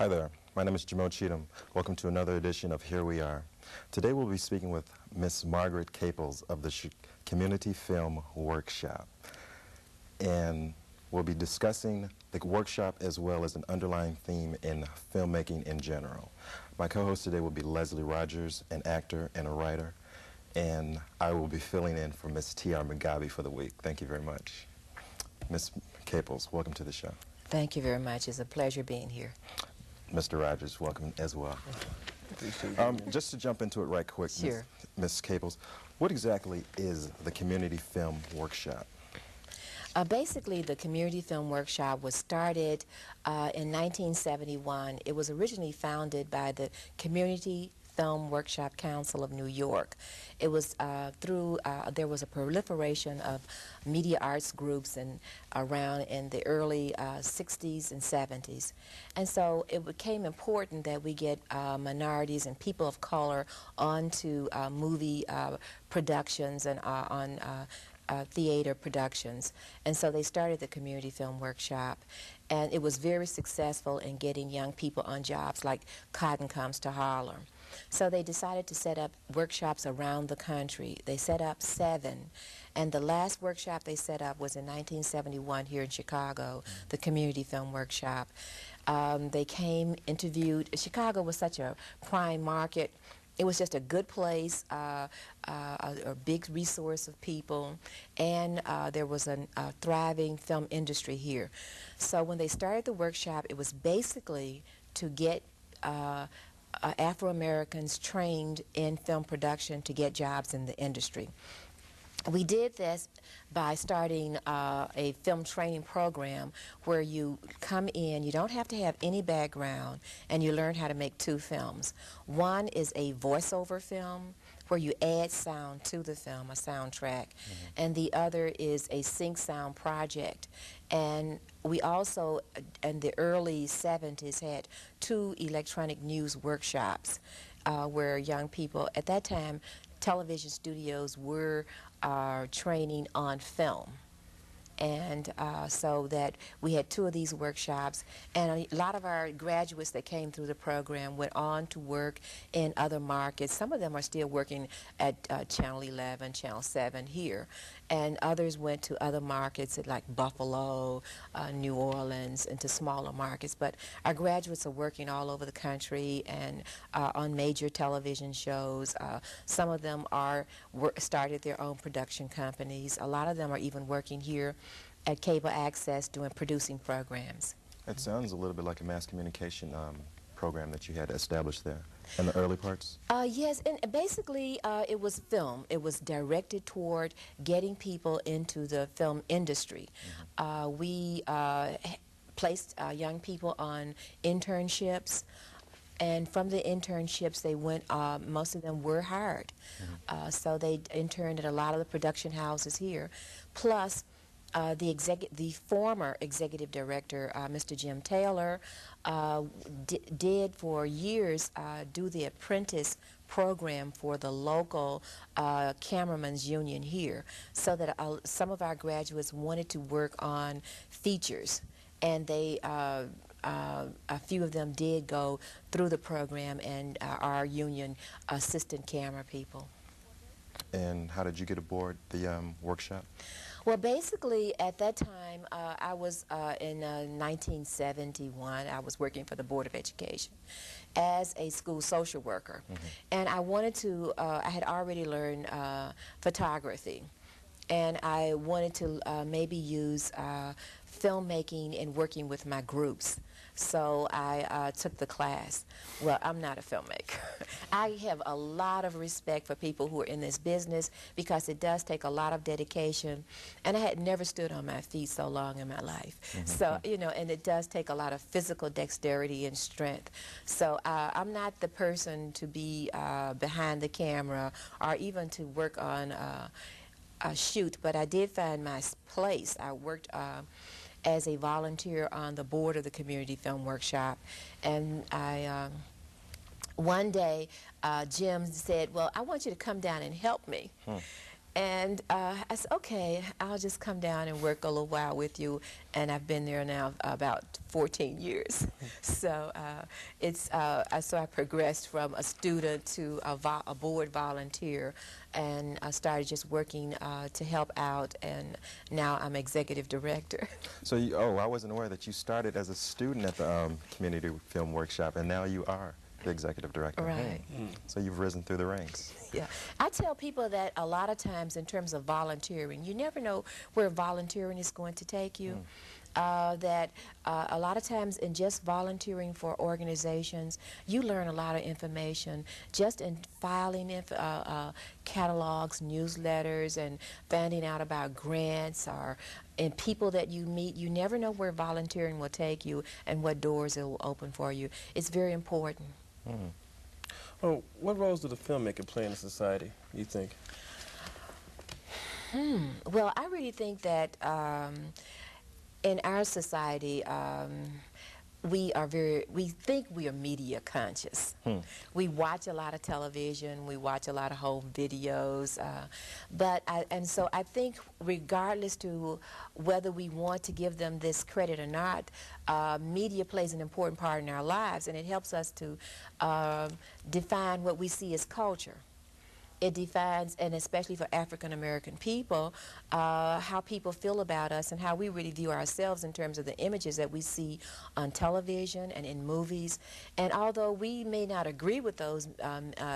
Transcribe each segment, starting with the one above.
Hi there, my name is Jamo Cheatham. Welcome to another edition of Here We Are. Today we'll be speaking with Miss Margaret Caples of the Community Film Workshop. And we'll be discussing the workshop as well as an underlying theme in filmmaking in general. My co-host today will be Leslie Rogers, an actor and a writer, and I will be filling in for Miss T.R. Mugabe for the week. Thank you very much. Miss Caples, welcome to the show. Thank you very much. It's a pleasure being here. Mr. Rogers, welcome as well. Just to jump into it right quick, sure. Ms. Caples, what exactly is the Community Film Workshop? Basically, the Community Film Workshop was started in 1971. It was originally founded by the Community Film Workshop Council of New York. It was there was a proliferation of media arts groups around in the early 60s and 70s. And so it became important that we get minorities and people of color onto movie productions and on theater productions. And so they started the Community Film Workshop, and it was very successful in getting young people on jobs like Cotton Comes to Harlem. So they decided to set up workshops around the country. They set up 7, and the last workshop they set up was in 1971 here in Chicago, the Community Film Workshop. They came, interviewed. Chicago was such a prime market. It was just a good place, a big resource of people, and there was a thriving film industry here. So when they started the workshop, it was basically to get Afro-Americans trained in film production to get jobs in the industry. We did this by starting a film training program where you come in, you don't have to have any background, and you learn how to make 2 films. One is a voiceover film where you add sound to the film, a soundtrack, and the other is a sync sound project. And we also, in the early 70s, had 2 electronic news workshops where young people, at that time, television studios were training on film. And so that we had 2 of these workshops, and a lot of our graduates that came through the program went on to work in other markets. Some of them are still working at Channel 11, Channel 7 here, and others went to other markets like Buffalo, New Orleans, into smaller markets. But our graduates are working all over the country and on major television shows. Some of them started their own production companies. A lot of them are even working here at Cable Access producing programs. It sounds a little bit like a mass communication program that you had established there in the early parts. Yes, and basically it was film. It was directed toward getting people into the film industry. We placed young people on internships, and from the internships they went, most of them were hired. So they interned at a lot of the production houses here. Plus, the former executive director, Mr. Jim Taylor, did for years do the apprentice program for the local cameramen's union here, so that some of our graduates wanted to work on features, and they a few of them did go through the program and our union assistant camera people. And how did you get aboard the workshop? Well, basically, at that time, I was in 1971, I was working for the Board of Education as a school social worker. And I wanted to, I had already learned photography, and I wanted to maybe use filmmaking and working with my groups. So I took the class. Well, I'm not a filmmaker. I have a lot of respect for people who are in this business because it does take a lot of dedication, and I had never stood on my feet so long in my life. So, you know, and it does take a lot of physical dexterity and strength. So I'm not the person to be behind the camera or even to work on a shoot, but I did find my place. I worked as a volunteer on the board of the Community Film Workshop, and one day Jim said, well, I want you to come down and help me. And I said, okay, I'll just come down and work a little while with you. And I've been there now about 14 years. So so I progressed from a student to a board volunteer, and I started just working to help out, and now I'm executive director. So, I wasn't aware that you started as a student at the Community Film Workshop, and now you are the executive director. Right. So you've risen through the ranks. Yeah. I tell people that a lot of times in terms of volunteering, you never know where volunteering is going to take you. That a lot of times in just volunteering for organizations, you learn a lot of information just in filing catalogs, newsletters, and finding out about grants or and people that you meet. You never know where volunteering will take you and what doors it will open for you. It's very important. Oh, what roles do the filmmaker play in a society, you think? Well, I really think that in our society, we think we are media conscious. We watch a lot of television, we watch a lot of home videos, and so I think regardless to whether we want to give them this credit or not, media plays an important part in our lives, and it helps us to define what we see as culture. It defines, and especially for African American people, how people feel about us and how we really view ourselves in terms of the images that we see on television and in movies. And although we may not agree with those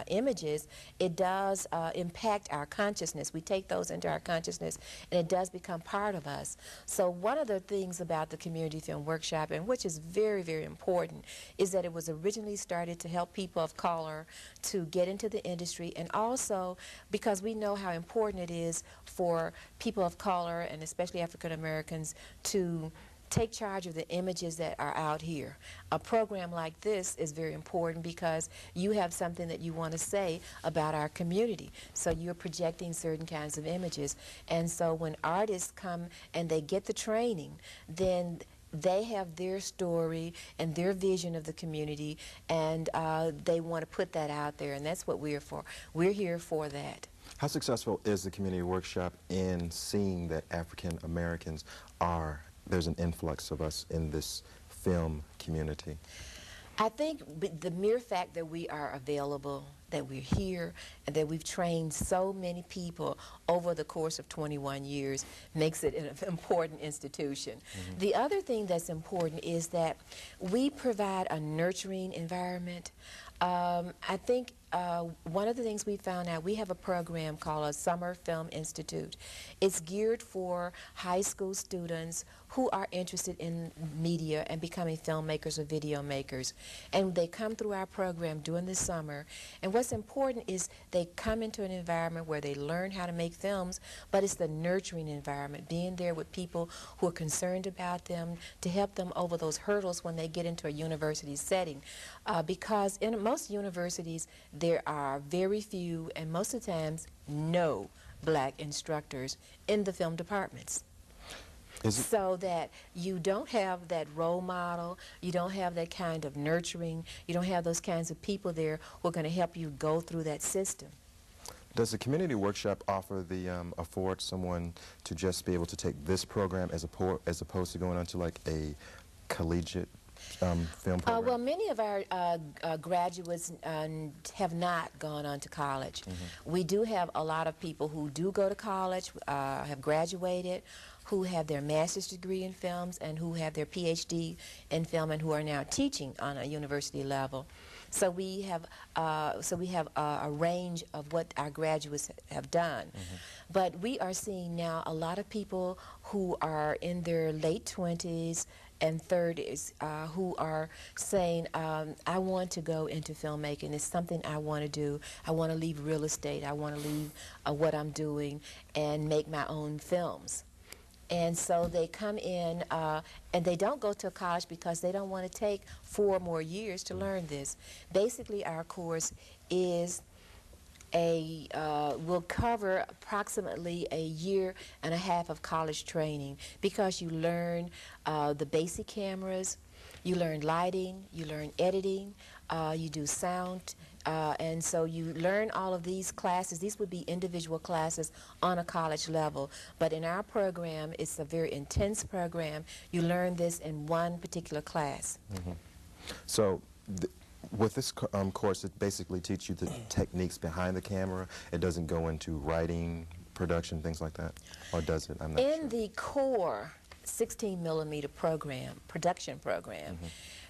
images, it does impact our consciousness. We take those into our consciousness, and it does become part of us. So one of the things about the Community Film Workshop, and which is very, very important, is that it was originally started to help people of color to get into the industry, and also because we know how important it is for people of color, and especially African Americans, to take charge of the images that are out here. A program like this is very important because you have something that you want to say about our community. So you're projecting certain kinds of images. And so when artists come and they get the training, then they have their story and their vision of the community, and they want to put that out there, and that's what we're for. We're here for that. How successful is the Community Workshop in seeing that African Americans there's an influx of us in this film community? I think the mere fact that we are available, that we're here, and that we've trained so many people over the course of 21 years makes it an important institution. The other thing that's important is that we provide a nurturing environment. I think one of the things we found out, we have a program called a Summer Film Institute. It's geared for high school students who are interested in media and becoming filmmakers or video makers. And they come through our program during the summer. And what's important is they come into an environment where they learn how to make films, but it's the nurturing environment, being there with people who are concerned about them to help them over those hurdles when they get into a university setting. Because in most universities, there are very few, and most of the times, no black instructors in the film departments. So that you don't have that role model, you don't have that kind of nurturing, you don't have those kinds of people there who are going to help you go through that system. Does the Community Workshop offer afford someone to just be able to take this program as opposed to going on to like a collegiate film program? Well, many of our graduates have not gone on to college. We do have a lot of people who do go to college, have graduated, who have their master's degree in films and who have their PhD in film and who are now teaching on a university level. So we have a range of what our graduates have done. But we are seeing now a lot of people who are in their late 20s and 30s who are saying, I want to go into filmmaking. It's something I want to do. I want to leave real estate. I want to leave what I'm doing and make my own films. And so they come in and they don't go to college because they don't want to take 4 more years to learn this. Basically, our course is will cover approximately a year and a half of college training, because you learn the basic cameras, you learn lighting, you learn editing, you do sound, and so you learn all of these classes. These would be individual classes on a college level, but in our program, it's a very intense program. You learn this in one particular class. Mm-hmm. So with this course, it basically teaches you the techniques behind the camera. It doesn't go into writing, production, things like that? Or does it? I'm not sure. In the core 16 millimeter program, production program,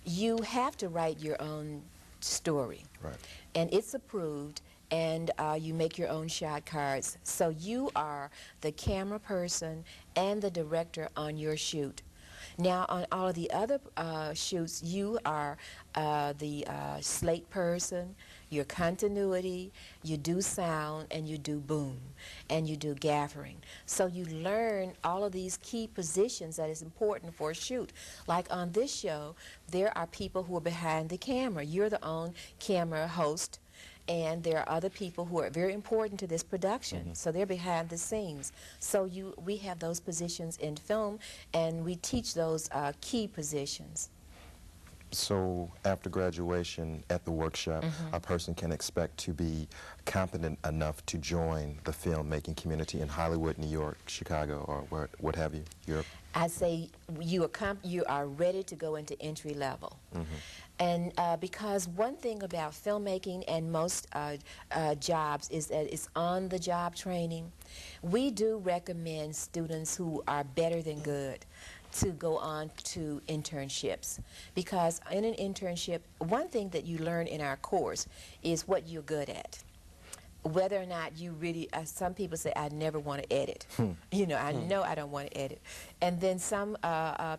you have to write your own story. Right. And it's approved, and you make your own shot cards. So you are the camera person and the director on your shoot. Now, on all of the other shoots, you are the slate person, your continuity, you do sound, and you do boom, and you do gaffering. So you learn all of these key positions that is important for a shoot. Like on this show, there are people who are behind the camera. You're the own camera host, and there are other people who are very important to this production, so they're behind the scenes. So we have those positions in film, and we teach those key positions. So after graduation at the workshop, a person can expect to be competent enough to join the filmmaking community in Hollywood, New York, Chicago, or what have you, Europe? I say you are ready to go into entry level. And because one thing about filmmaking and most jobs is that it's on-the-job training. We do recommend students who are better than good to go on to internships, because in an internship, one thing that you learn in our course is what you're good at. Whether or not you really, some people say, I never want to edit. You know, I know I don't want to edit. And then some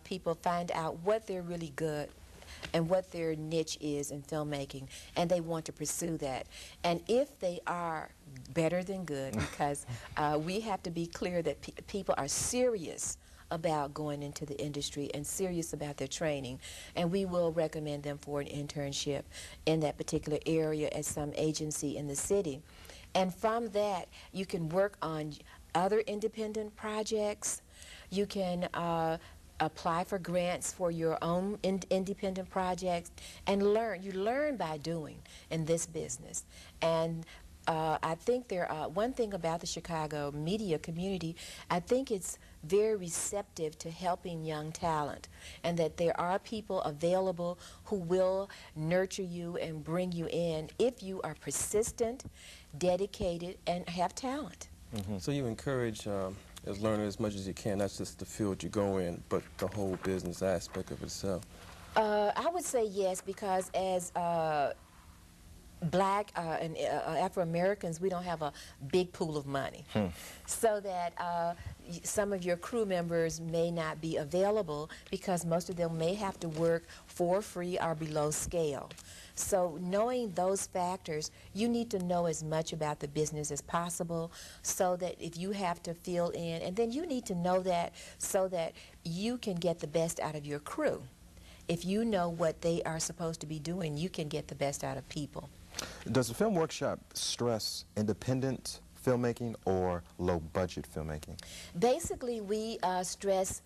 people find out what they're really good and what their niche is in filmmaking, and they want to pursue that. And if they are better than good, because we have to be clear that people are serious about going into the industry and serious about their training, and we will recommend them for an internship in that particular area at some agency in the city. And from that, you can work on other independent projects. You can apply for grants for your own independent projects, and learn. You learn by doing in this business. And I think one thing about the Chicago media community, I think it's very receptive to helping young talent, and that there are people available who will nurture you and bring you in if you are persistent, dedicated, and have talent. So you encourage as learners as much as you can, not just the field you go in, but the whole business aspect of itself? I would say yes, because as Black and Afro-Americans, we don't have a big pool of money. So that some of your crew members may not be available, because most of them may have to work for free or below scale. So knowing those factors, you need to know as much about the business as possible, so that if you have to fill in, and then you need to know that so that you can get the best out of your crew. If you know what they are supposed to be doing, you can get the best out of people. Does the film workshop stress independent filmmaking or low-budget filmmaking? Basically, we stress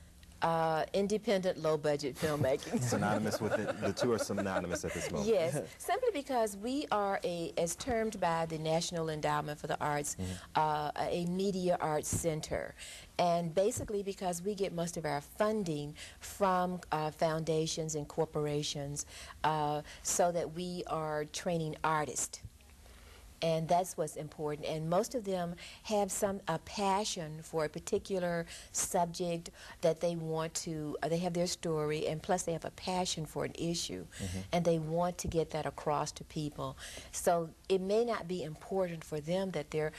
independent, low-budget filmmaking. Synonymous with it? The two are synonymous at this moment. Yes, simply because we are, as termed by the National Endowment for the Arts, a media arts center. And basically because we get most of our funding from foundations and corporations, so that we are training artists. And that's what's important. And most of them have a passion for a particular subject that they want to, they have their story, and plus they have a passion for an issue, and they want to get that across to people. So it may not be important for them that their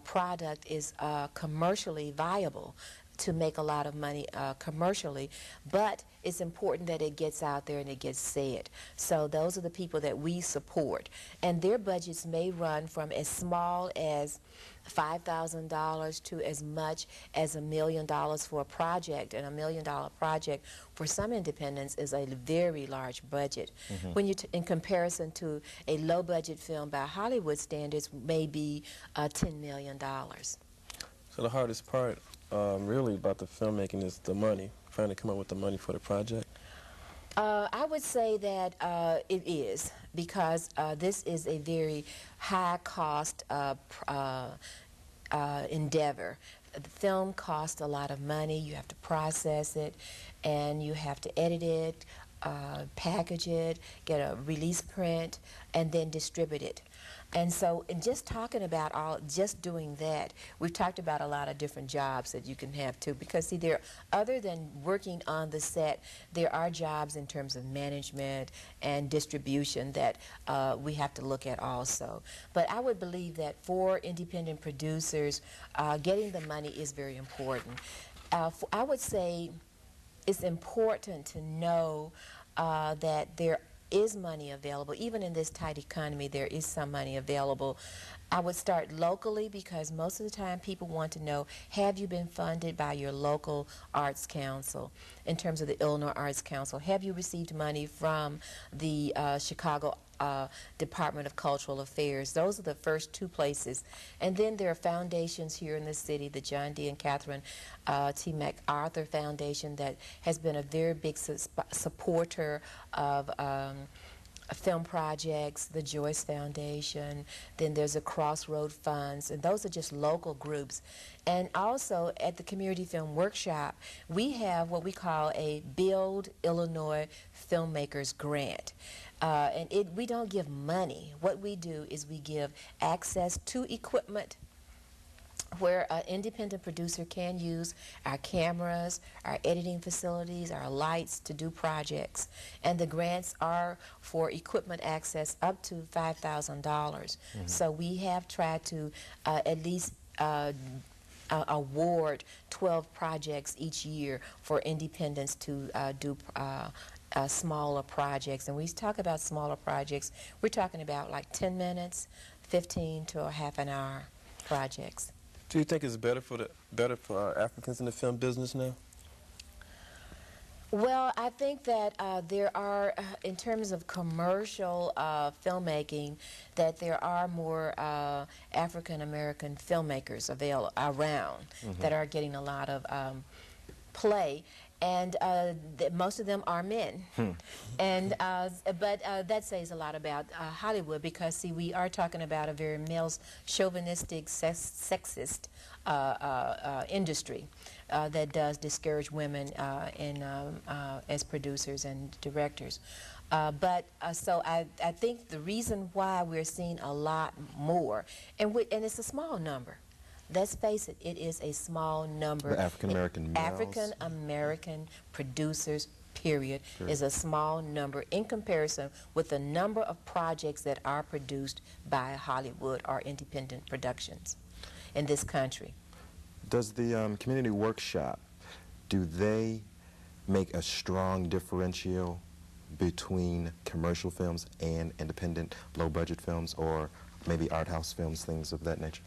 product is commercially viable, to make a lot of money commercially, but it's important that it gets out there and it gets said. So those are the people that we support, and their budgets may run from as small as $5,000 to as much as $1 million for a project, and $1 million project for some independents is a very large budget. When you in comparison to a low-budget film by Hollywood standards, maybe $10 million. So the hardest part really about the filmmaking is the money, trying to come up with the money for the project. I would say that it is, because this is a very high-cost endeavor. The film costs a lot of money. You have to process it, and you have to edit it, package it, get a release print, and then distribute it. And so, in just talking about just doing that, we've talked about a lot of different jobs that you can have too, because see, other than working on the set, there are jobs in terms of management and distribution that we have to look at also. But I would believe that for independent producers, getting the money is very important. I would say it's important to know that there is money available. Even in this tight economy, there is some money available. I would start locally, because most of the time people want to know, have you been funded by your local arts council? In terms of the Illinois Arts Council, have you received money from the Chicago Department of Cultural Affairs? Those are the first two places. And then there are foundations here in the city, the John D. and Catherine T. MacArthur Foundation, that has been a very big supporter of film projects, the Joyce Foundation, then there's a Crossroad Funds, and those are just local groups. And also at the Community Film Workshop, we have what we call a Build Illinois Filmmakers Grant. And we don't give money. What we do is we give access to equipment where an independent producer can use our cameras, our editing facilities, our lights to do projects. And the grants are for equipment access up to $5,000. So we have tried to at least award 12 projects each year for independents to do smaller projects. And we talk about smaller projects, we're talking about like 10 minutes, 15 to a half an hour projects. Do you think it's better for Africans in the film business now? Well, I think that there are, in terms of commercial filmmaking, that there are more African-American filmmakers around that are getting a lot of play. And most of them are men. And but that says a lot about Hollywood, because see, we are talking about a very male chauvinistic, sexist industry that does discourage women as producers and directors. So I think the reason why we're seeing a lot more, and it's a small number. Let's face it, it is a small number. The African-American males? African-American producers, period, is a small number in comparison with the number of projects that are produced by Hollywood or independent productions in this country. Does the community workshop, do they make a strong differential between commercial films and independent low-budget films, or maybe art house films, things of that nature?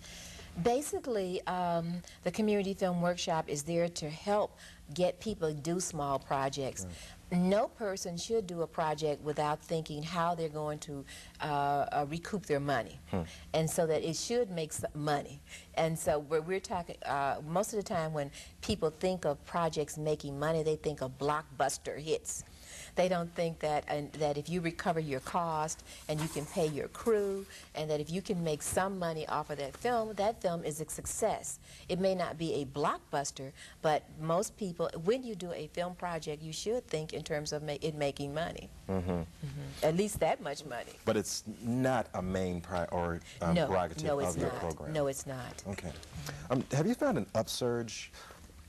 Basically, the Community Film Workshop is there to help get people to do small projects. No person should do a project without thinking how they're going to recoup their money, and so that it should make some money. And so we're talking, most of the time when people think of projects making money, they think of blockbuster hits. They don't think that that if you recover your cost and you can pay your crew, and that if you can make some money off of that film is a success. It may not be a blockbuster, but most people, when you do a film project, you should think in terms of it making money. At least that much money. But it's not a main prerogative of your program? No, it's not. Okay. Have you found an upsurge?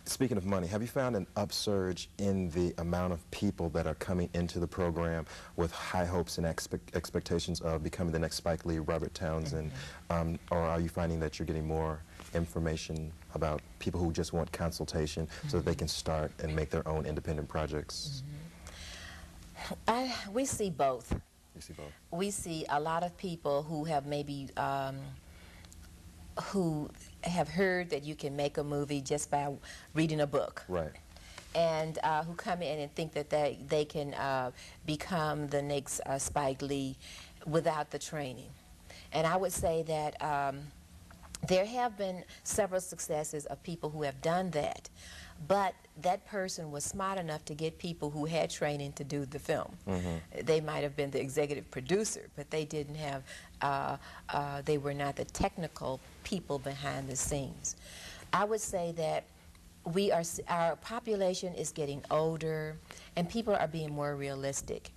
Speaking of money, have you found an upsurge in the amount of people that are coming into the program with high hopes and expectations of becoming the next Spike Lee, Robert Townsend, or are you finding that you're getting more information about people who just want consultation so that they can start and make their own independent projects? We see both. You see both? We see a lot of people who have maybe who have heard that you can make a movie just by reading a book. Right. And who come in and think that they can become the next Spike Lee without the training. And I would say that there have been several successes of people who have done that, but that person was smart enough to get people who had training to do the film. They might have been the executive producer, but they didn't have, they were not the technical people behind the scenes. I would say that our population is getting older, and people are being more realistic.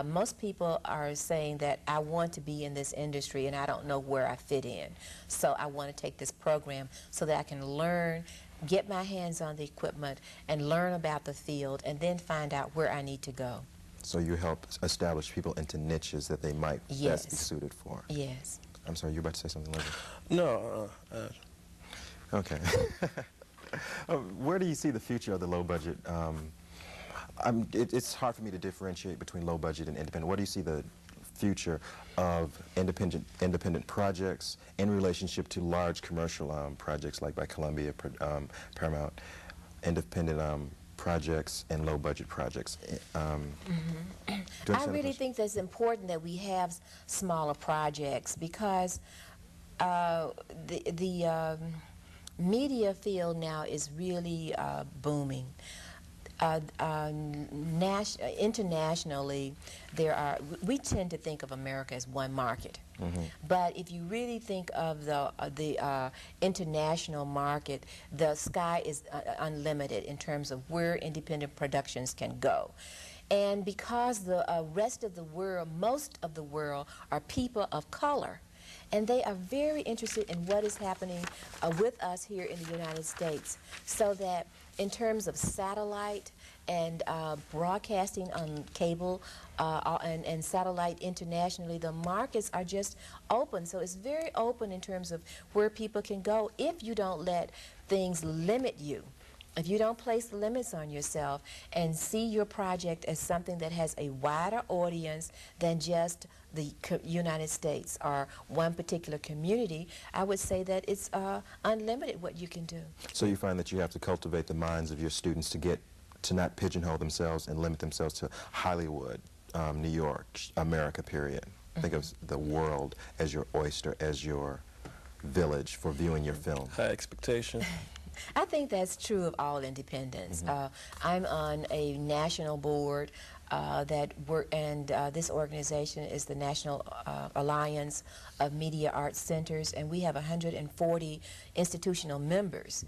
Most people are saying that I want to be in this industry and I don't know where I fit in. So I want to take this program so that I can learn, get my hands on the equipment, and learn about the field, and then find out where I need to go. So you help establish people into niches that they might best be suited for. Yes. I'm sorry, you were about to say something, Linda? No. Okay. Where do you see the future of the low budget? It's hard for me to differentiate between low budget and independent. Where do you see the future of independent projects in relationship to large commercial projects like by Columbia, Paramount, independent projects and low budget projects? I really think that's important that we have smaller projects, because the media field now is really booming. Internationally, we tend to think of America as one market. But if you really think of the international market, the sky is unlimited in terms of where independent productions can go. And because the rest of the world, most of the world, are people of color, and they are very interested in what is happening with us here in the United States, so that in terms of satellite and broadcasting on cable and satellite internationally, the markets are just open. So it's very open in terms of where people can go if you don't let things limit you. If you don't place limits on yourself and see your project as something that has a wider audience than just the United States or one particular community, I would say that it's unlimited what you can do. So you find that you have to cultivate the minds of your students to not pigeonhole themselves and limit themselves to Hollywood, New York, America, period. Think of the world as your oyster, as your village for viewing your film. High expectation. I think that's true of all independents. I'm on a national board this organization is the National Alliance of Media Arts Centers, and we have 140 institutional members.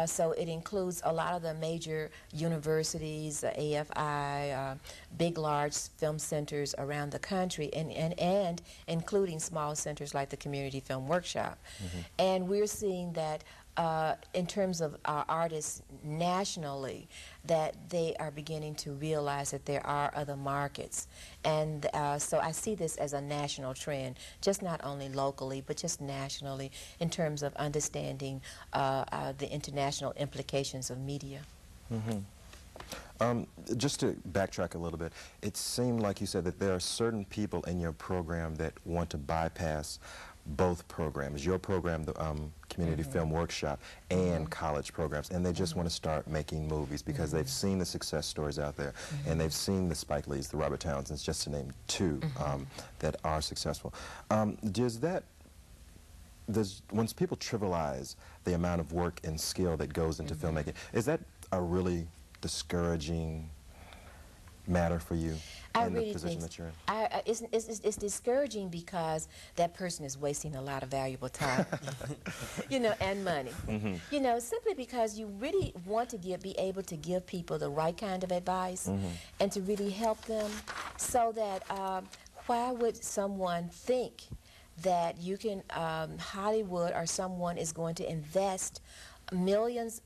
So it includes a lot of the major universities, AFI, big, large film centers around the country, and including small centers like the Community Film Workshop. And we're seeing that in terms of our artists nationally, that they are beginning to realize that there are other markets. And so I see this as a national trend, just not only locally, but just nationally, in terms of understanding the international implications of media. Just to backtrack a little bit, it seemed like you said that there are certain people in your program that want to bypass both programs, your program, the Community Film Workshop, and college programs, and they just want to start making movies because they've seen the success stories out there, and they've seen the Spike Lees, the Robert Townsends, just to name two that are successful. Once people trivialize the amount of work and skill that goes into filmmaking, is that a really discouraging matter for you in the position that you're in? It's discouraging because that person is wasting a lot of valuable time, you know, and money. You know, simply because you really want to be able to give people the right kind of advice and to really help them, so that why would someone think that you can, Hollywood or someone is going to invest millions,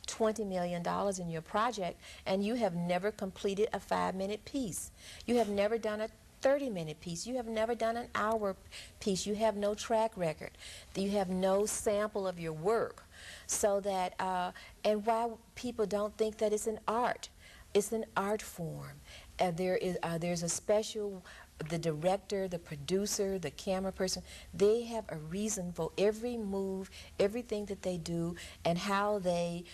$20 million in your project, and you have never completed a 5-minute piece. You have never done a 30-minute piece. You have never done an hour piece. You have no track record. You have no sample of your work. So that, and why people don't think that it's an art. It's an art form. There's a special the director, the producer, the camera person, they have a reason for every move, everything that they do, and how they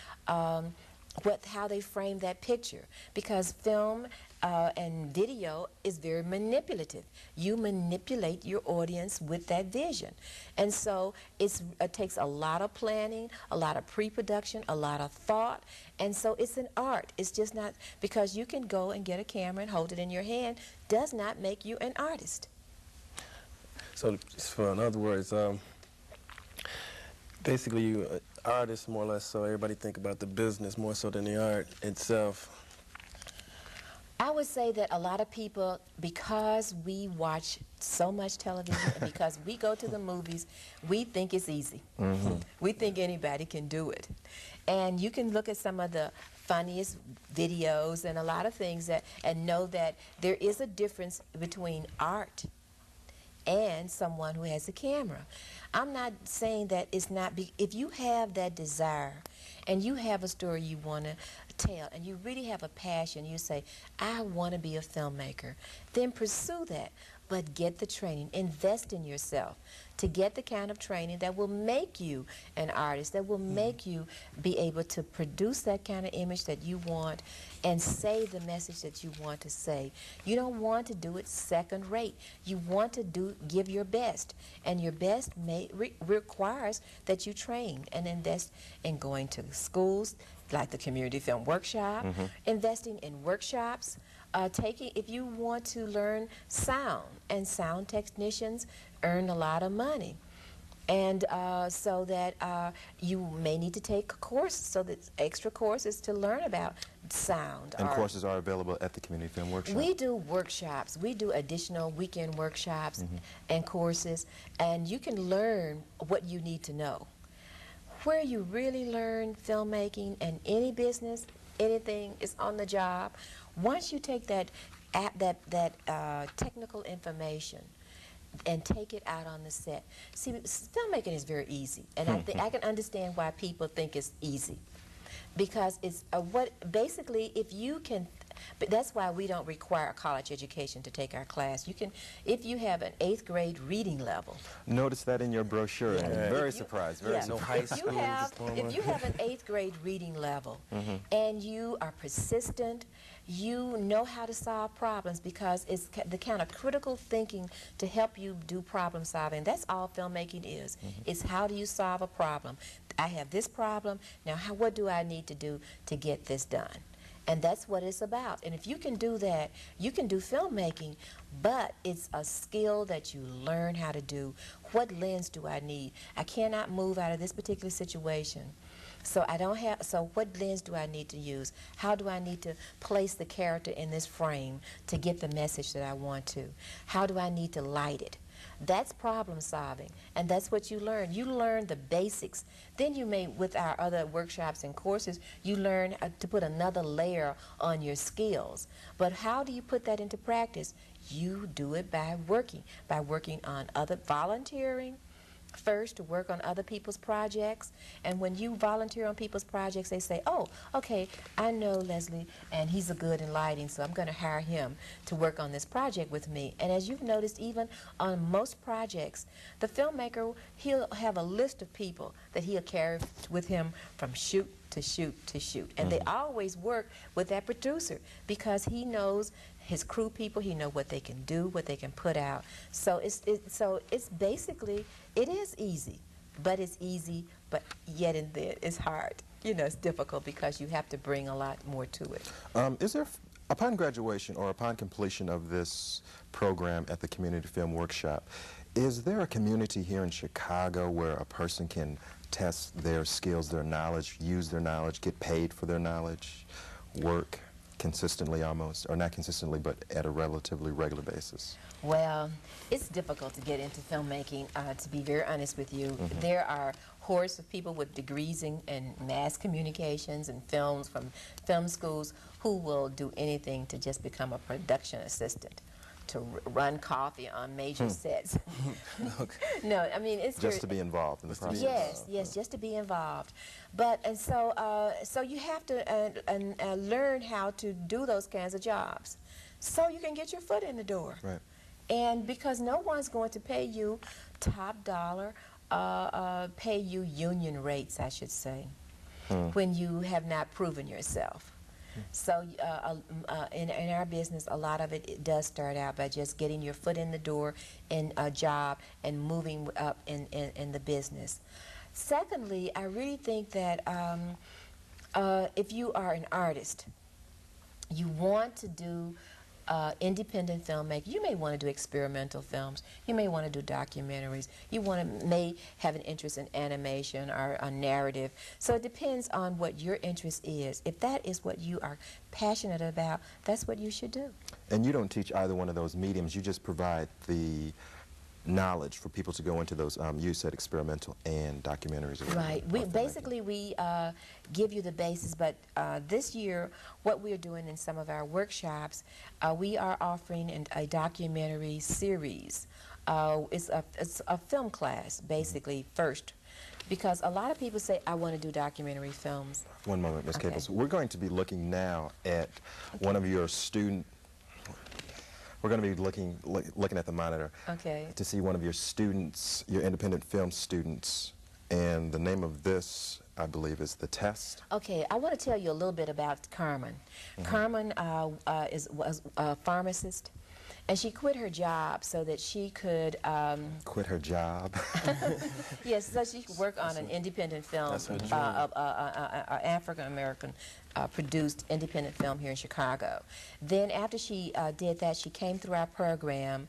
how they frame that picture, because film and video is very manipulative. You manipulate your audience with that vision, and so it takes a lot of planning, a lot of pre-production, a lot of thought, and so it's an art. It's just not because you can go and get a camera and hold it in your hand does not make you an artist. So, in other words, basically, you artists more or less. So everybody think about the business more so than the art itself. I would say that a lot of people, because we watch so much television and because we go to the movies, we think it's easy. We think anybody can do it. And you can look at some of the funniest videos and a lot of things and know that there is a difference between art and someone who has a camera. I'm not saying that it's not, if you have that desire and you have a story you want to tell and you really have a passion, you say, I want to be a filmmaker, then pursue that. But get the training, invest in yourself to get the kind of training that will make you an artist, that will make you be able to produce that kind of image that you want and say the message that you want to say. You don't want to do it second rate. You want to give your best, and your best requires that you train and invest in going to schools like the Community Film Workshop, investing in workshops, if you want to learn sound, and sound technicians earn a lot of money. And so that you may need to take a course, so that extra courses to learn about sound. And courses are available at the Community Film Workshop? We do workshops. We do additional weekend workshops and courses, and you can learn what you need to know. Where you really learn filmmaking and any business, anything is on the job. Once you take that technical information and take it out on the set. See, filmmaking is very easy, and I can understand why people think it's easy, because it's basically if you can. But that's why we don't require a college education to take our class. You can, if you have an 8th grade reading level. Notice that in your brochure. Yeah. I'm very surprised. Very surprised. No high school diploma. If you have an 8th grade reading level and you are persistent, you know how to solve problems, because it's the kind of critical thinking to help you do problem solving. That's all filmmaking is. It's how do you solve a problem. I have this problem, now what do I need to do to get this done? And that's what it's about. And if you can do that, you can do filmmaking, but it's a skill that you learn how to do. What lens do I need? I cannot move out of this particular situation. So what lens do I need to use? How do I need to place the character in this frame to get the message that I want to? How do I need to light it? That's problem solving, and that's what you learn. You learn the basics. Then you may, with our other workshops and courses, you learn to put another layer on your skills. But how do you put that into practice? You do it by working on volunteering first, to work on other people's projects. And when you volunteer on people's projects, they say, oh, okay, I know Leslie, and he's good in lighting, so I'm going to hire him to work on this project with me. And as you've noticed, even on most projects, the filmmaker, he'll have a list of people that he'll carry with him from shoot to shoot to shoot. And they always work with that producer, because he knows his crew people, he knows what they can do, what they can put out. So it's basically, it is easy, but yet in there it's hard. You know, it's difficult because you have to bring a lot more to it. Is there, upon graduation or upon completion of this program at the Community Film Workshop, is there a community here in Chicago where a person can test their skills, their knowledge, use their knowledge, get paid for their knowledge, work consistently almost, or not consistently, but at a relatively regular basis? Well, it's difficult to get into filmmaking, to be very honest with you. There are hordes of people with degrees in mass communications and films from film schools who will do anything to just become a production assistant, to run coffee on major sets. No, I mean, it's just to be involved in the process. Yes, just to be involved. But so you have to learn how to do those kinds of jobs, so you can get your foot in the door. Right. And because no one's going to pay you top dollar, pay you union rates, I should say, when you have not proven yourself. So in our business, a lot of it does start out by just getting your foot in the door in a job and moving up in the business. Secondly, I really think that if you are an artist, you want to do independent filmmaking. You may want to do experimental films. You may want to do documentaries. You may have an interest in animation or a narrative. So it depends on what your interest is. If that is what you are passionate about, that's what you should do. And you don't teach either one of those mediums. You just provide the knowledge for people to go into those, you said experimental and documentaries. Right. We give you the basis, but this year what we're doing in some of our workshops, we are offering a documentary series. It's a film class, basically, first. Because a lot of people say, I want to do documentary films. One moment, Ms. Okay. Caples. We're going to be looking now at one of your we're going to be looking at the monitor to see one of your students, your independent film students, and the name of this, I believe, is The Test. Okay, I want to tell you a little bit about Carmen. Carmen was a pharmacist, and she quit her job so that she could... Quit her job? Yes, so she could work on an independent film, African-American produced independent film here in Chicago. Then after she did that, she came through our program,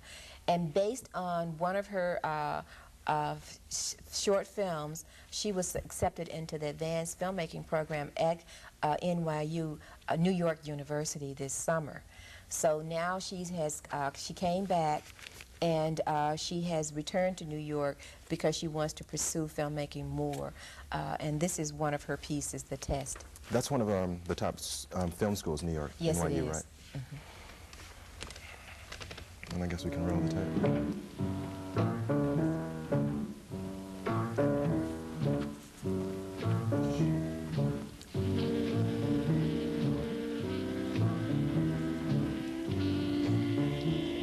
and based on one of her short films, she was accepted into the advanced filmmaking program at NYU, New York University this summer. So now she came back, and she has returned to New York because she wants to pursue filmmaking more. And this is one of her pieces, The Test. That's one of the top film schools, New York. Yes, NYU, it is. Right? And I guess we can roll the tape.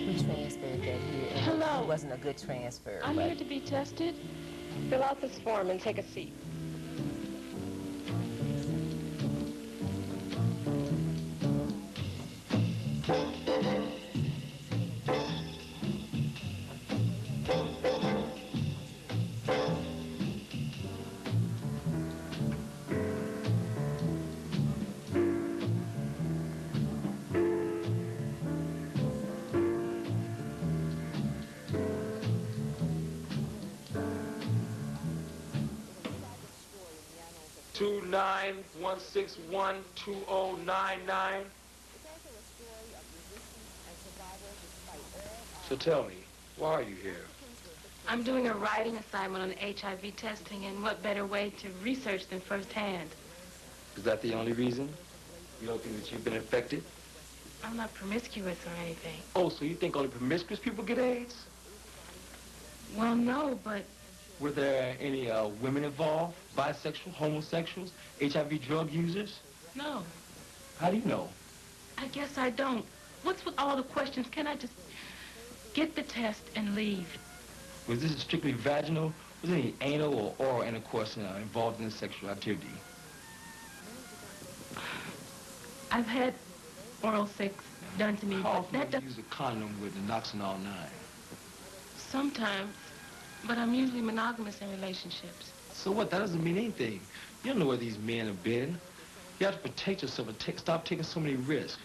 We transferred that here. Hello. It wasn't a good transfer. I'm but here to be tested. Fill out this form and take a seat. Two 9-161-2099. So tell me, why are you here? I'm doing a writing assignment on HIV testing, and what better way to research than firsthand? Is that the only reason? You don't think that you've been infected? I'm not promiscuous or anything. Oh, so you think only promiscuous people get AIDS? Well, no, but Were there any women involved? Bisexual, homosexuals, HIV drug users? no. How do you know? I guess I don't. What's with all the questions? Can I just get the test and leave? Was this strictly vaginal? Was there any anal or oral intercourse involved in this sexual activity? I've had oral sex done to me, How but often that do you doesn't... use a condom with the Noxanol 9? Sometimes, but I'm usually monogamous in relationships. So what? That doesn't mean anything. You don't know where these men have been. You have to protect yourself and stop taking so many risks.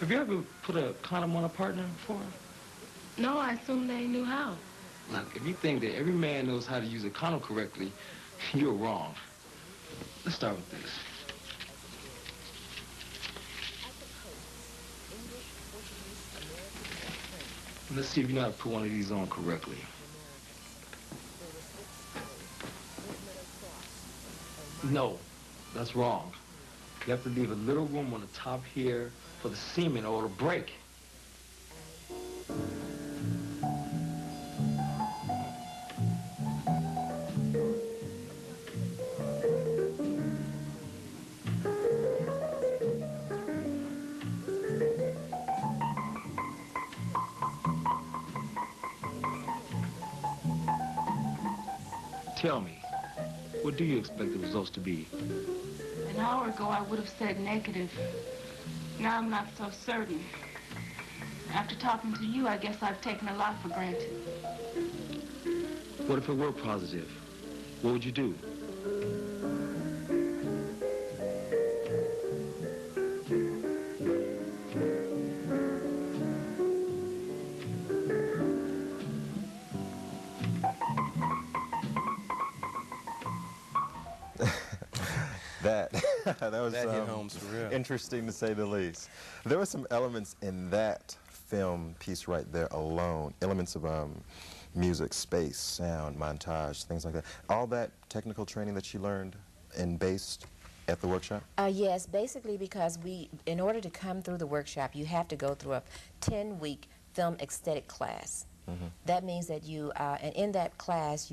Have you ever put a condom on a partner before? No, I assume they knew how. Look, if you think that every man knows how to use a condom correctly, you're wrong. Let's start with this. Let's see if you know how to put one of these on correctly. No, that's wrong. You have to leave a little room on the top here for the semen or it'll break. Tell me, what do you expect the results to be? An hour ago, I would have said negative. Now I'm not so certain. After talking to you, I guess I've taken a lot for granted. What if it were positive? What would you do? That was That hit home for real. interesting to say the least. There were some elements in that film piece right there alone, elements of music, space, sound, montage, things like that. All that technical training that you learned and based at the workshop? Yes, basically because in order to come through the workshop, you have to go through a 10-week film aesthetic class. That means that and in that class,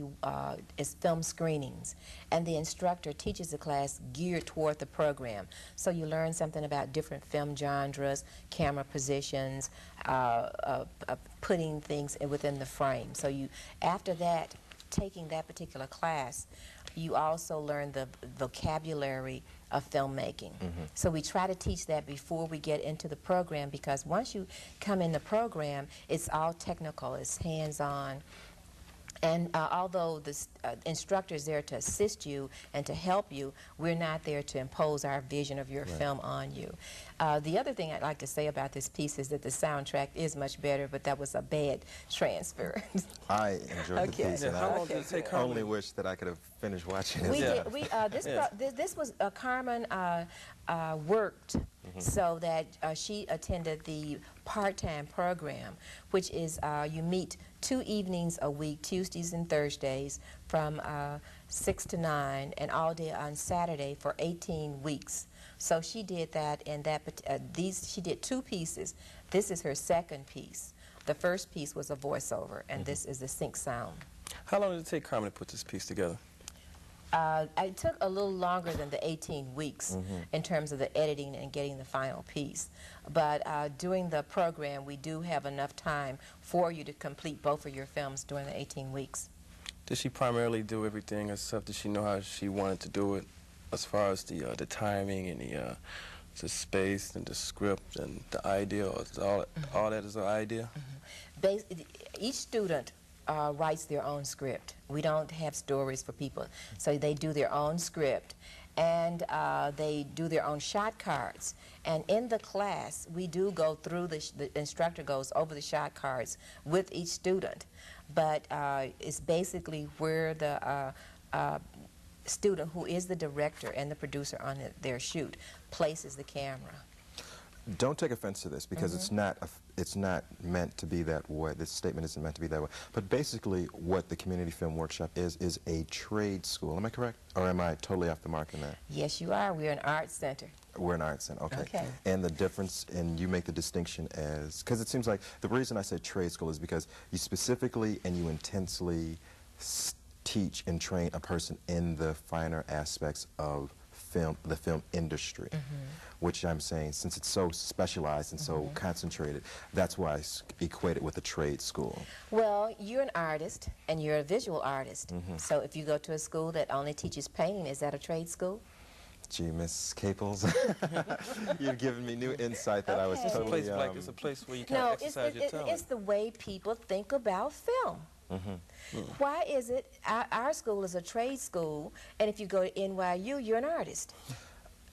is film screenings, and the instructor teaches the class geared toward the program. So you learn something about different film genres, camera positions, putting things within the frame. So after that, taking that particular class, you also learn the vocabulary of filmmaking. So we try to teach that before we get into the program, because once you come in the program, it's all technical, it's hands-on. And although the instructor is there to assist you and to help you, we're not there to impose our vision of your film on you. The other thing I'd like to say about this piece is that the soundtrack is much better, but that was a bad transfer. I enjoyed the piece, and How long I did it take only wish that I could have finished watching it. This was Carmen worked so that she attended the part-time program, which is you meet 2 evenings a week, Tuesdays and Thursdays, from 6 to 9, and all day on Saturday for 18 weeks. So she did that, and she did 2 pieces. This is her second piece. The first piece was a voiceover, and this is the sync sound. How long did it take Carmen to put this piece together? It took a little longer than the 18 weeks in terms of the editing and getting the final piece. But during the program, we do have enough time for you to complete both of your films during the 18 weeks. Did she primarily do everything herself? Did she know how she wanted to do it, as far as the timing and the space and the script and the idea? Or all that is her idea? Each student writes their own script. We don't have stories for people, so they do their own script, and they do their own shot cards. And in the class, we do go through, the instructor goes over the shot cards with each student, but it's basically where the student, who is the director and the producer on their shoot, places the camera. Don't take offense to this, because it's not meant to be that way. This statement isn't meant to be that way. But basically, what the Community Film Workshop is a trade school. Am I correct? Or am I totally off the mark in that? Yes, you are. We're an art center. We're an art center, okay. Okay. And the difference, and you make the distinction as, because it seems like the reason I said trade school is because you specifically and you intensely teach and train a person in the finer aspects of the film industry, which I'm saying, since it's so specialized and so concentrated, that's why I equate it with a trade school. Well, you're an artist, and you're a visual artist. So if you go to a school that only teaches painting, is that a trade school? Gee, Miss Caples, you've given me new insight that I was totally... It's a place where you kind of exercise your talent. It's the way people think about film. Why is it our school is a trade school, and if you go to NYU, you're an artist?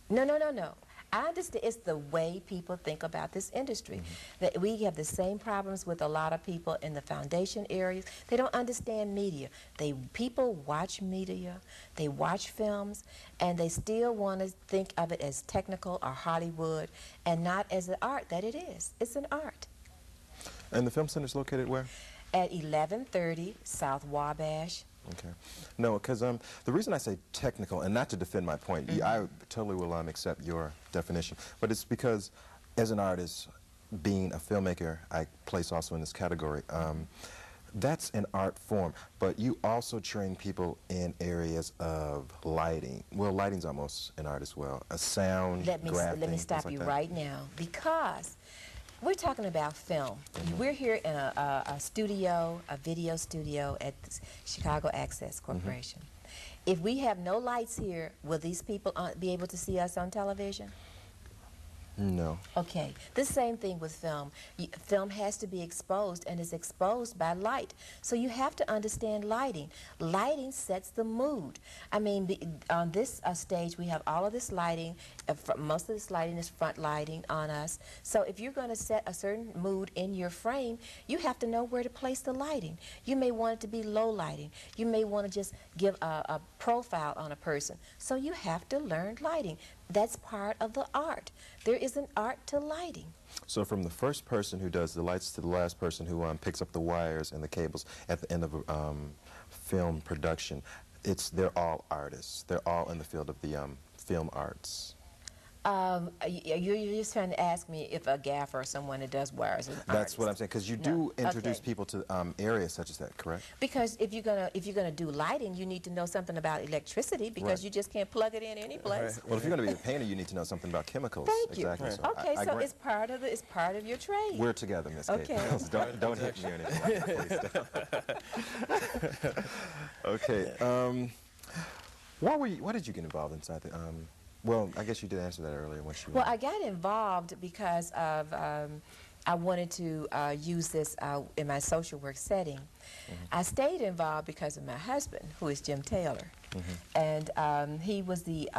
No. I understand it's the way people think about this industry. That we have the same problems with a lot of people in the foundation areas. They don't understand media. People watch media, they watch films, and they still want to think of it as technical or Hollywood, and not as the art that it is. It's an art. And the film center is located where? At 1130 South Wabash. Okay. No, because the reason I say technical, and not to defend my point, I totally will accept your definition, but it's because as an artist, being a filmmaker, I place also in this category, that's an art form, but you also train people in areas of lighting. Well, lighting's almost an art as well. A sound, Let me graphing, stop you like right now, because We're talking about film. We're here in a studio, a video studio at the Chicago Access Corporation. If we have no lights here, will these people be able to see us on television? No. Okay, the same thing with film. Film has to be exposed, and is exposed by light. So you have to understand lighting. Lighting sets the mood. I mean, on this stage, we have all of this lighting. Most of this lighting is front lighting on us. So if you're going to set a certain mood in your frame, you have to know where to place the lighting. You may want it to be low lighting. You may want to just give a profile on a person. So you have to learn lighting. That's part of the art. There is an art to lighting. So from the first person who does the lights to the last person who picks up the wires and the cables at the end of a film production, they're all artists. They're all in the field of the film arts. You're just trying to ask me if a gaffer or someone that does wires is an That's artist. what I'm saying, because you do introduce people to areas such as that, correct? Because if you're gonna do lighting, you need to know something about electricity, because you just can't plug it in any place. Well, if you're going to be a painter, you need to know something about chemicals. Thank you. Exactly. So Okay, I so it's part of your trade. We're together, Miss Okay. Kate. Don't hit me or anything. Please don't. Okay. Why did you get involved inside the? Well, I guess you did answer that earlier. Well, I got involved because of I wanted to use this in my social work setting. I stayed involved because of my husband, who is Jim Taylor. And he was the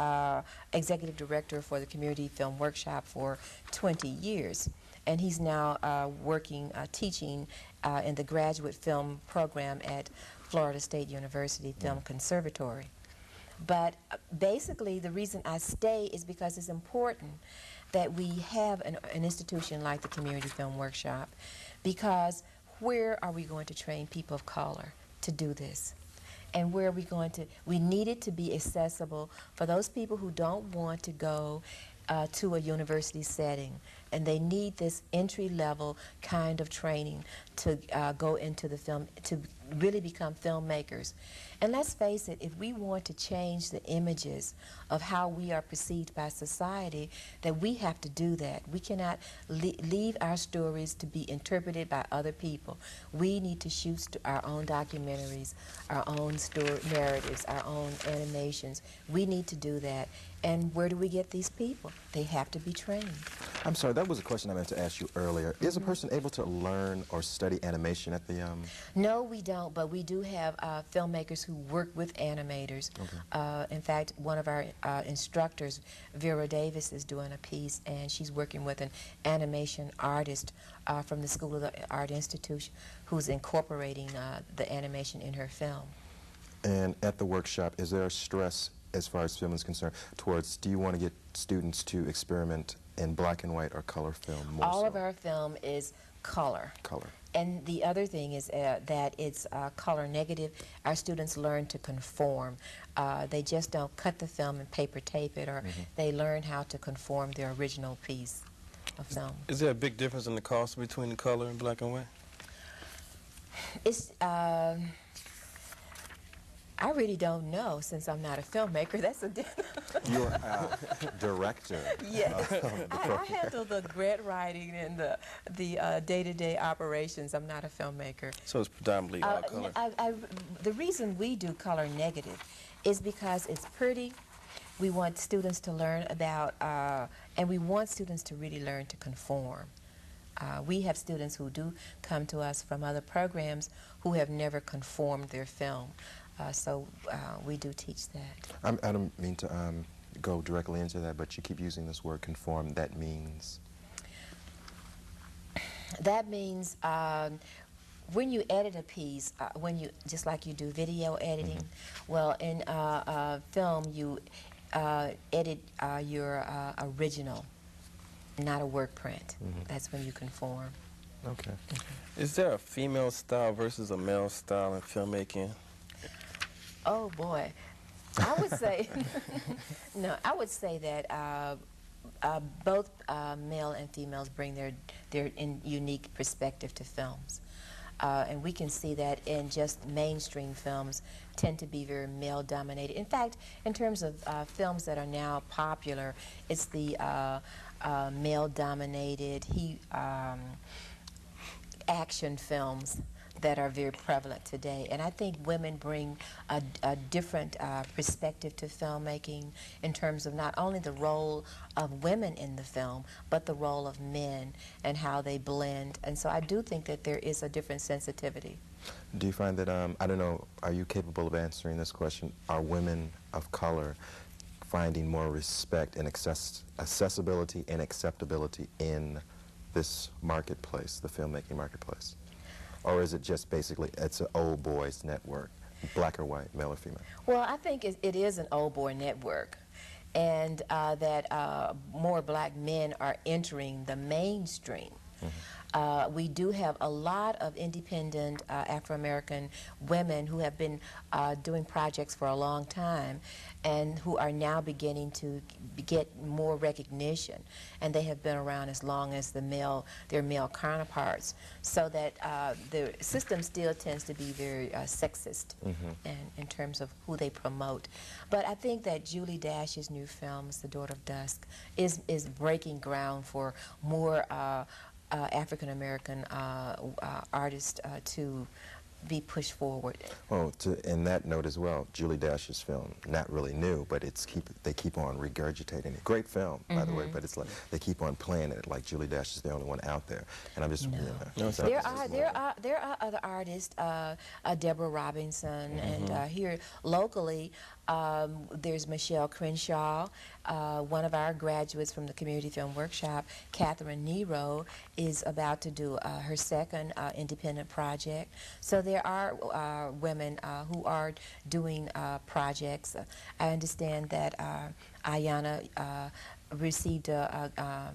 executive director for the Community Film Workshop for 20 years. And he's now working, teaching in the graduate film program at Florida State University Film Conservatory. But basically, the reason I stay is because it's important that we have an institution like the Community Film Workshop, because where are we going to train people of color to do this? And where are we going to, we need it to be accessible for those people who don't want to go to a university setting, and they need this entry-level kind of training to go into the film, to really become filmmakers. And let's face it, if we want to change the images of how we are perceived by society, that we have to do that. We cannot leave our stories to be interpreted by other people. We need to shoot our own documentaries, our own narratives, our own animations. We need to do that. And where do we get these people? They have to be trained. I'm sorry, that was a question I meant to ask you earlier. Is a person able to learn or study animation at the... No, we don't, but we do have filmmakers who work with animators. In fact, one of our instructors, Vera Davis, is doing a piece, and she's working with an animation artist from the School of the Art Institute who's incorporating the animation in her film. And at the workshop, is there a stress, as far as film is concerned, towards, do you want to get students to experiment in black and white or color film more All so? of our film is color. Color. And the other thing is that it's color negative. Our students learn to conform. They just don't cut the film and paper tape it, or they learn how to conform their original piece of film. Is there a big difference in the cost between the color and black and white? It's I really don't know, since I'm not a filmmaker. That's a You're a director. Yes, I handle the grant writing and the day-to-day operations. I'm not a filmmaker. So it's predominantly all color. The reason we do color negative is because it's pretty. We want students to learn about, and we want students to really learn to conform. We have students who do come to us from other programs who have never conformed their film. So we do teach that. I don't mean to go directly into that, but you keep using this word conform. That means? That means when you edit a piece, just like you do video editing, well, in film you edit your original, not a work print. That's when you conform. Okay. Is there a female style versus a male style in filmmaking? Oh boy, I would say no. I would say that both male and females bring their unique perspective to films. and we can see that in just mainstream films tend to be very male-dominated. In fact, in terms of films that are now popular, it's the male-dominated action films that are very prevalent today. And I think women bring a different perspective to filmmaking in terms of not only the role of women in the film, but the role of men and how they blend. And so I do think that there is a different sensitivity. Do you find that, I don't know, are you capable of answering this question? Are women of color finding more respect and accessibility and acceptability in this marketplace, the filmmaking marketplace? Or is it just basically, it's an old boys network, black or white, male or female? Well, I think it is an old boy network, and that more black men are entering the mainstream. We do have a lot of independent Afro-American women who have been doing projects for a long time and who are now beginning to get more recognition, and they have been around as long as their male counterparts, so that the system still tends to be very sexist in terms of who they promote. But I think that Julie Dash's new films, The Daughter of Dusk, is breaking ground for more African-American artists to be pushed forward. Well, in that note as well, Julie Dash's film, not really new, but they keep on regurgitating it. Great film, by the way, but it's like they keep on playing it like Julie Dash is the only one out there. And I'm just, there are other artists, Deborah Robinson, and here locally, there's Michelle Crenshaw, one of our graduates from the Community Film Workshop. Catherine Nero is about to do her second independent project. So there are women who are doing projects. I understand that Ayana received a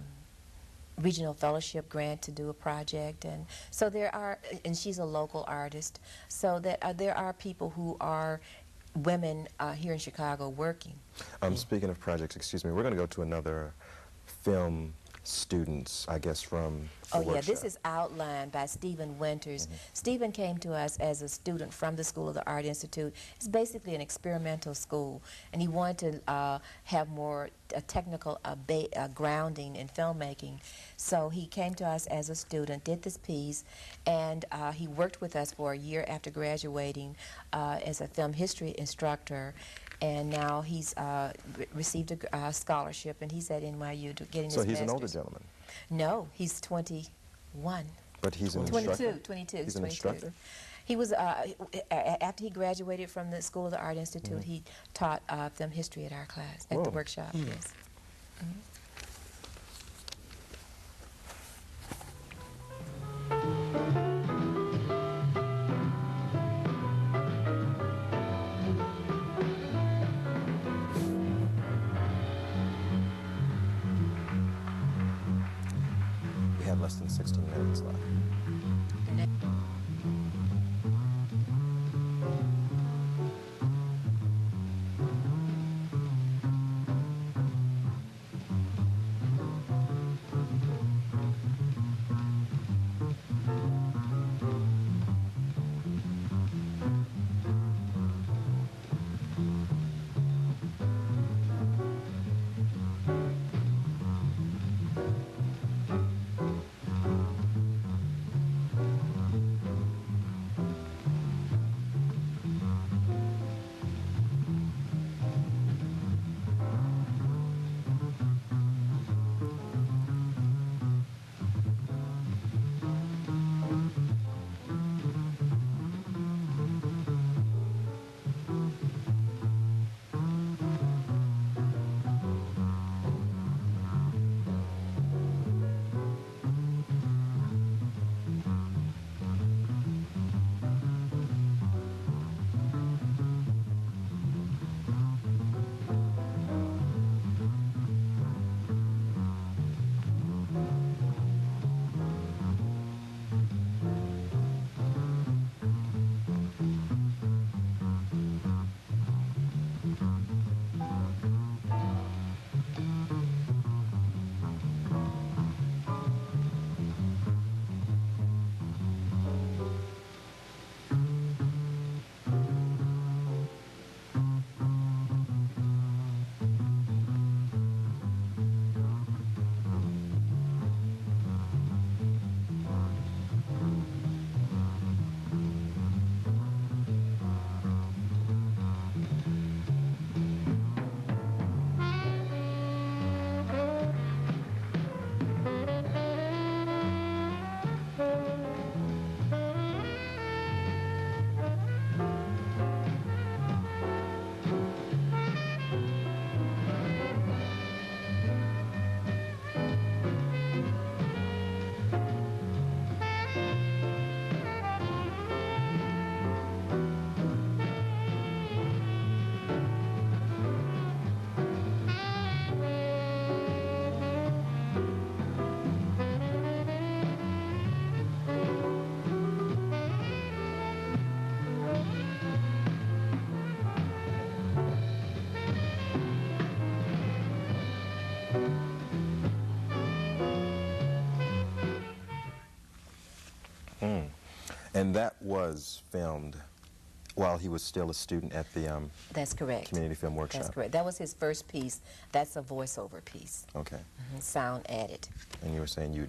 regional fellowship grant to do a project, and so there are, and she's a local artist. So that there are people who are women here in Chicago working. Speaking of projects, excuse me, we're going to go to another film students, I guess, from the workshop. This is outlined by Stephen Winters. Stephen came to us as a student from the School of the Art Institute. It's basically an experimental school, and he wanted to have more technical grounding in filmmaking. So he came to us as a student, did this piece, and he worked with us for a year after graduating as a film history instructor. And now he's received a scholarship, and he's at NYU getting his master's. So he's an older gentleman? No, he's 21. But he's an 22, instructor? 22. He's an 22. instructor? He was, after he graduated from the School of the Art Institute, he taught film history at our class, at the workshop, yes. We have less than 16 minutes left. And that was filmed while he was still a student at the That's correct. Community Film Workshop. That's correct. That was his first piece. That's a voiceover piece. Okay. Sound added. And you were saying you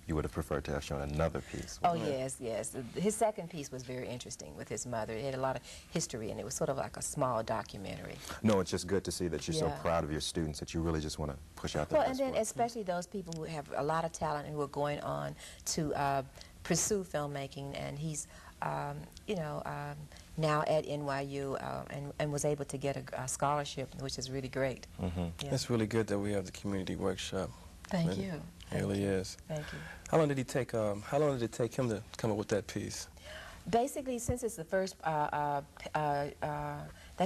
would have preferred to have shown another piece. Oh, yes, yes. His second piece was very interesting with his mother. It had a lot of history, and it was sort of like a small documentary. No, it's just good to see that you're so Yeah. proud of your students that you really just want to push out that Well, and best then work. especially those people who have a lot of talent and who are going on to pursue filmmaking, and he's, you know, now at NYU and was able to get a scholarship, which is really great. Yeah. It's really good that we have the community workshop. Thank It you. really is. Thank you. How long did he take? How long did it take him to come up with that piece? Basically, since it's the first, that's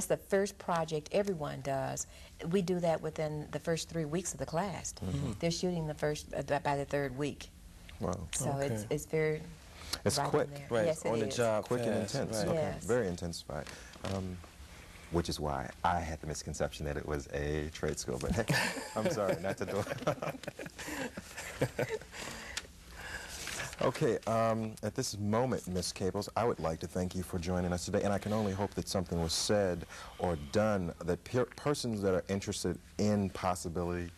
the first project everyone does. We do that within the first 3 weeks of the class. They're shooting the first by the third week. Wow. So Okay. it's very It's right quick. in there. Right, Yes, it on the is. job, Quick and fast, intense. right. Okay. Yes. Very intensified. Which is why I had the misconception that it was a trade school. But heck, I'm sorry, not to do it. Okay, at this moment, Ms. Caples, I would like to thank you for joining us today, and I can only hope that something was said or done that persons that are interested in the possibility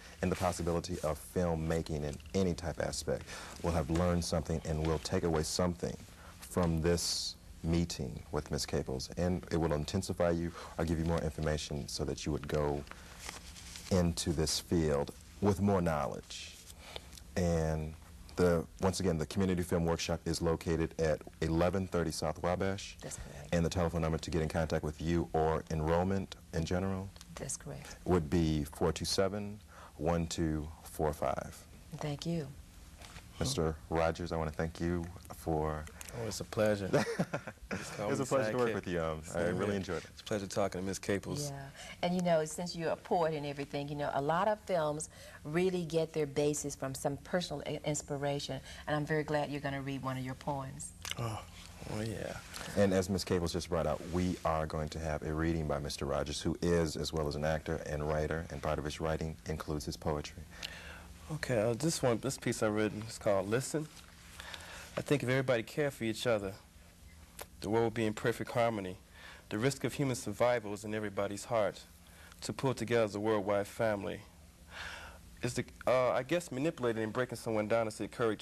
of filmmaking in any type aspect will have learned something and will take away something from this meeting with Ms. Caples, and it will intensify you or give you more information so that you would go into this field with more knowledge. And once again, the Community Film Workshop is located at 1130 South Wabash. That's correct. And the telephone number to get in contact with you or enrollment in general That's correct. would be 427-1245. Thank you. Mr. Rogers, I want to thank you for... Oh, it's a pleasure. It was a pleasure to work with you. I really enjoyed it. It's a pleasure talking to Ms. Caples. Yeah, and you know, since you're a poet and everything, you know, a lot of films really get their basis from some personal inspiration, and I'm very glad you're going to read one of your poems. Oh, yeah. And as Ms. Caples just brought out, we are going to have a reading by Mr. Rogers, who is as well as an actor and writer, and part of his writing includes his poetry. Okay, this piece I've written is called Listen. I think if everybody cared for each other, the world would be in perfect harmony. The risk of human survival is in everybody's heart. To pull together as a worldwide family. Is I guess manipulating and breaking someone down is the current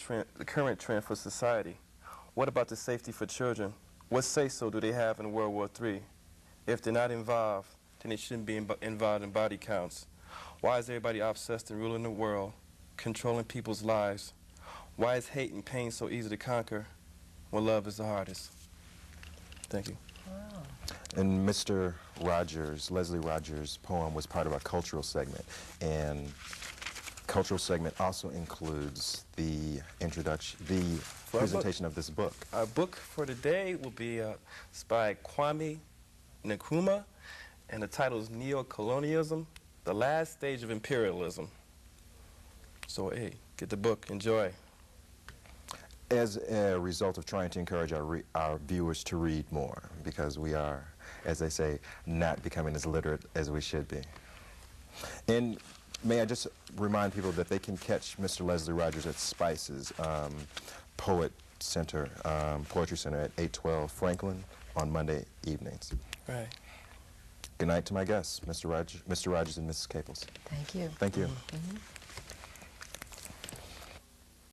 trend for society. What about the safety for children? What say-so do they have in World War III? If they're not involved, then they shouldn't be involved in body counts. Why is everybody obsessed in ruling the world, controlling people's lives? Why is hate and pain so easy to conquer when love is the hardest? Thank you. Wow. And Mr. Rogers, Leslie Rogers' poem was part of our cultural segment. And cultural segment also includes the introduction, the presentation of this book. Our book for today will be it's by Kwame Nkrumah, and the title is Neo-Colonialism, The Last Stage of Imperialism. So, hey, get the book, enjoy. As a result of trying to encourage our viewers to read more, because we are, as they say, not becoming as literate as we should be. And may I just remind people that they can catch Mr. Leslie Rogers at Spice's Poetry Center at 812 Franklin on Monday evenings. Right. Good night to my guests, Mr. Rogers and Mrs. Caples. Thank you. Thank you. Mm-hmm.